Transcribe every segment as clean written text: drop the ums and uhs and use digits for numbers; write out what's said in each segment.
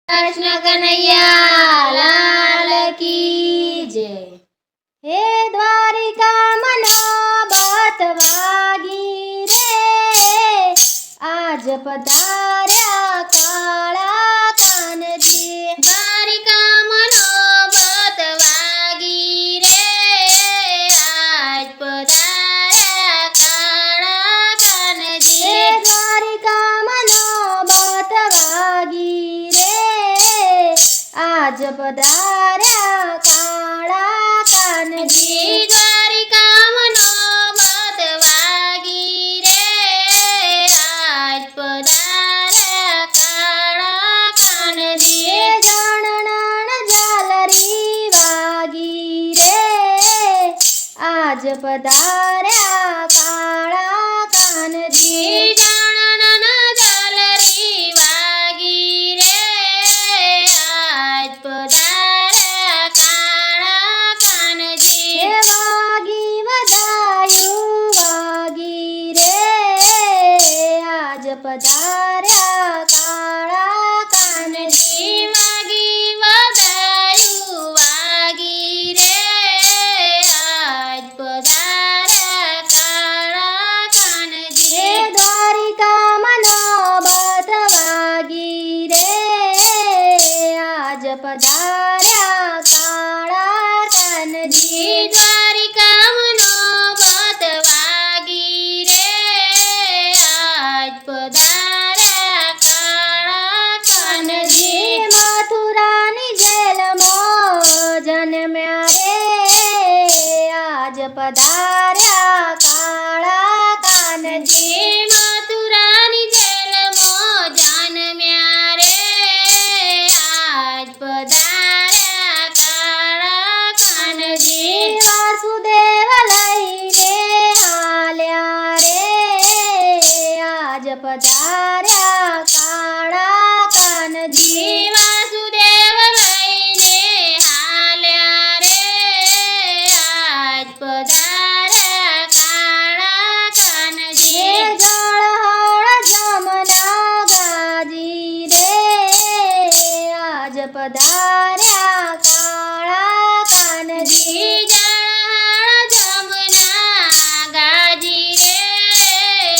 कृष्ण कन्हैया लाल की जय। हे द्वारिका मनोबत वागी रे, आज पधार्या काळा कानजी। द्वारिका मनोबत वागी रे, आज पधार्या काळा कानजी। हे द्वारिका मनोबत वागी रे, आज पधार्या काळा कानजी। द्वारिका मनोबत वागी रे, आज पधार्या काळा कानजी। गणनान झालरी वागी रे, आज पधार्या काळा कानजी। गणनान झालरी वागी रे, आज पधार्या काळा कानजी। हे वागी वदायू वागी रे, आज पधार्या काळा कानजी। वागी वदायू वागी रे, आज पधार्या काळा कानजी। हे द्वारिका मनोबत वागी रे, आज पधार्या काळा कानजी। द्वारिका मनोबत वागी रे, आज पधार्या काळा कानजी। मथुरानी जेलमो जन्म्या रे, आज पधार्या काळा कानजी। मथुरानी जेलमो जन्म्या रे, आज पधार्या काळा कानजी। वासुदेव लईने आल्या रे, आज पधार्या काळा कानजी। वासुदेव लईने आल्या रे, आज पधार्या काळा कानजी। हे जळहळ जमना गाजी रे, आज पधार्या काळा कानजी। जळहळ जमुना गाजी रे,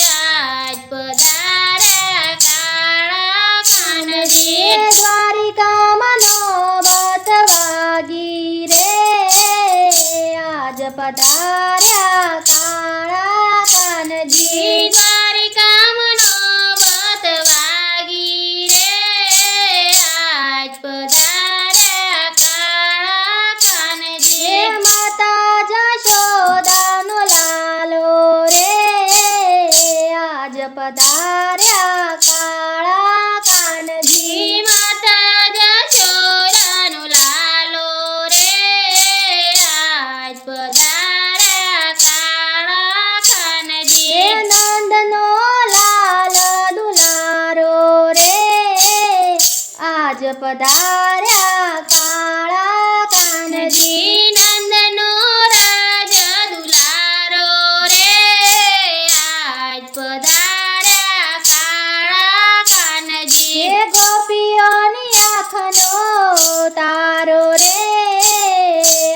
आज पधार्या काळा कानजी। हे द्वारिका मनोबत वागी रे, आज पधार्या काळा कानजी। द्वारिका मनोबत वागी रे, आज पधार्या काळा कानजी। हे माता जशोदानु लालो रे, आज पधार्या काळा कानजी। माता जशोदानु लालो रे, आज पधार्या काळा कानजी। हे नंदनो लाल दुलारो रे, आज पधार्या काळा कानजी। नंदनो राज दुलारो रे, आज पधार्या काळा कानजी। हे गोपियोनी आखनो तारो रे,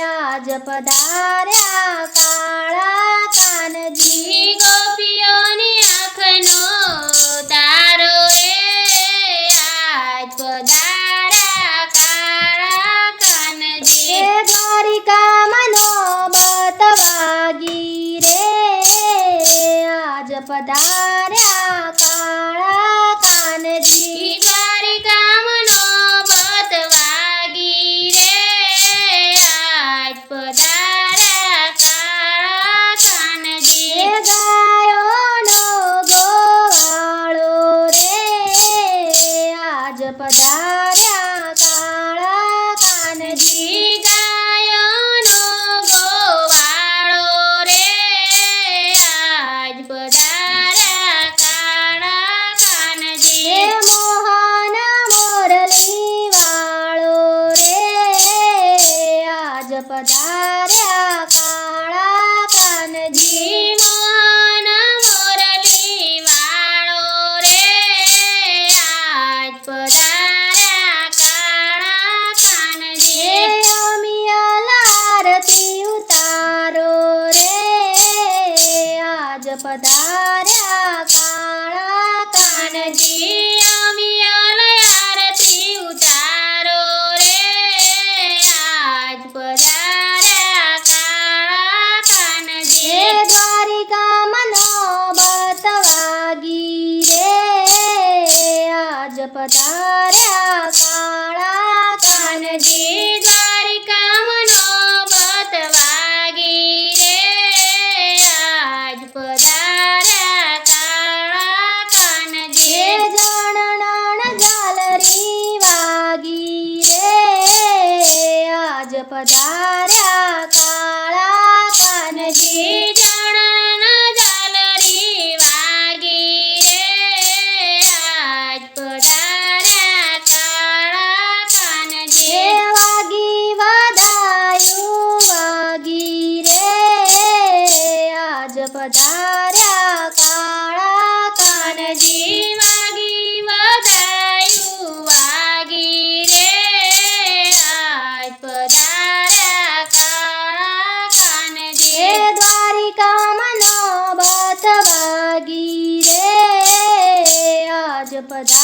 आज पधार्या काळा कानजी। गोपियोनी आखनो तारो रे, आज पधार्या काळा कानजी। हे द्वारिका मनोबत वागी रे, आज पधार्या काळा कानजी। द्वारिका मनोबत वागी रे, आज पधार्या काळा कानजी। हे गायोनो गोवाळो रे, आज पधार्या काळा कानजी। गायोनो गोवाळो रे, आज पधार्या काळा कानजी। हे मोहन मोरली वाळो रे, आज पधार्या काळा कानजी। मोहन मोरली वाळो रे, आज पधार्या પધાર્યા કાળા કાનજી ચણના ઝાલરી વાગી રે આજ પધાર્યા કાળા કાનજી વાગી વધાયું વાગી રે આજ પધાર્યા કાળા કાનજી વાગી વધાયું વાગી રે આજ પધાર્યા કાળા કાનજી દ્વારિકામાં નોબત વાગી રે આજ પધાર્યા